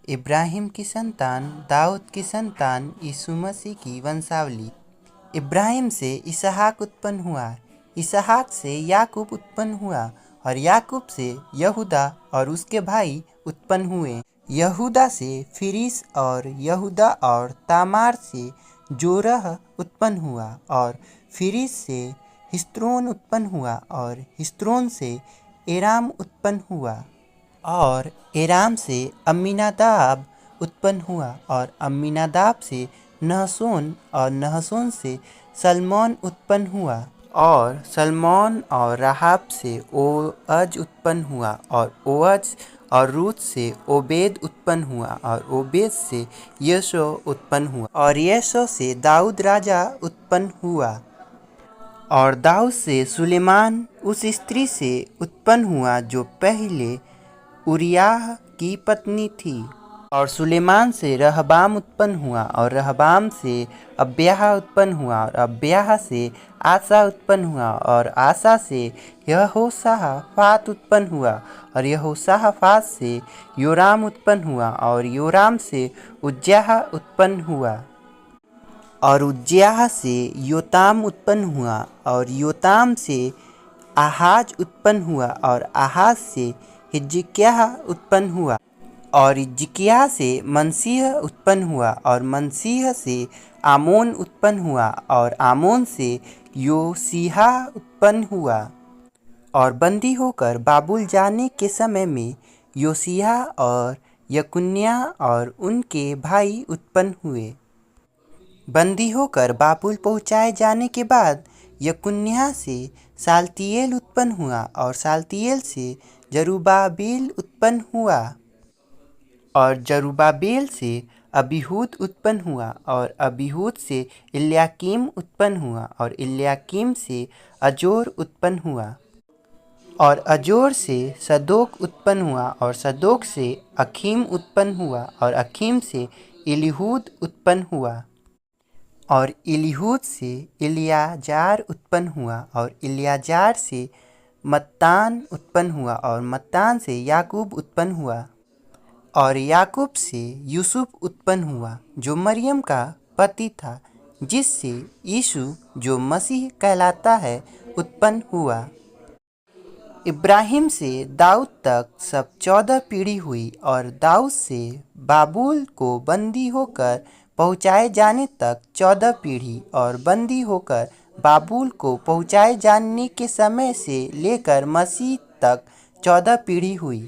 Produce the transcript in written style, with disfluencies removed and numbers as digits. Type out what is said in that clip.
इब्राहिम की संतान, दाऊद की संतान, यीशु मसीह की वंशावली। इब्राहिम से इसहाक उत्पन्न हुआ, इसहाक से याकूब उत्पन्न हुआ और याकूब से यहूदा और उसके भाई उत्पन्न हुए। यहूदा से फिरिस और यहूदा और तामार से जोरह उत्पन्न हुआ और फिरिस से हिस्रोन उत्पन्न हुआ और हिस्रोन से एराम उत्पन्न हुआ और एराम से अम्मीनादाब उत्पन्न हुआ और अम्मीनादाब से नहशोन और नहशोन से सलमोन उत्पन्न हुआ और सलमोन और राहाब से ओअज उत्पन्न हुआ और ओअज और रूत से ओबेद उत्पन्न हुआ और ओबेद से यशो उत्पन्न हुआ और यशो से दाऊद राजा उत्पन्न हुआ और दाऊद से सुलेमान उस स्त्री से उत्पन्न हुआ जो पहले उरियाह की पत्नी थी। और सुलेमान से रहबाम उत्पन्न हुआ और रहबाम से अब्याह उत्पन्न हुआ और अब्याह से आसा उत्पन्न हुआ और आसा से यहोशाफात उत्पन्न हुआ और यहोशाफात से योराम उत्पन्न हुआ और योराम से उज्जाह उत्पन्न हुआ और उज्जाह से योताम उत्पन्न हुआ और योताम से आहाज उत्पन्न हुआ और आहाज से हिजकिय्याह उत्पन्न हुआ और हिजकिय्याह से मनसीह उत्पन्न हुआ और मनसीह से आमोन उत्पन्न हुआ और आमोन से योसीहा उत्पन्न हुआ। और बंदी होकर बाबुल जाने के समय में योसीहा और यकुन्याह और उनके भाई उत्पन्न हुए। बंदी होकर बाबुल पहुँचाए जाने के बाद यकुन्याह से सालतियेल उत्पन्न हुआ और सालतियेल से जरुब्बाबेल उत्पन्न हुआ और जरुब्बाबेल से अबीहूद उत्पन्न हुआ और अबीहूद से इल्याकीम उत्पन्न हुआ और इल्याकीम से अजोर उत्पन्न हुआ और अजोर से सदोक उत्पन्न हुआ और सदोक से अखीम उत्पन्न हुआ और अखीम से इलीहूद उत्पन्न हुआ और इलीहूद से इलियाजार उत्पन्न हुआ और इलियाजार से मत्तान उत्पन्न हुआ और मत्तान से याकूब उत्पन्न हुआ और याकूब से यूसुफ उत्पन्न हुआ जो मरियम का पति था, जिससे यीशु जो मसीह कहलाता है उत्पन्न हुआ। इब्राहिम से दाऊद तक सब 14 पीढ़ी हुई और दाऊद से बाबुल को बंदी होकर पहुँचाए जाने तक 14 पीढ़ी और बंदी होकर बाबुल को पहुँचाए जाने के समय से लेकर मसीह तक 14 पीढ़ी हुई।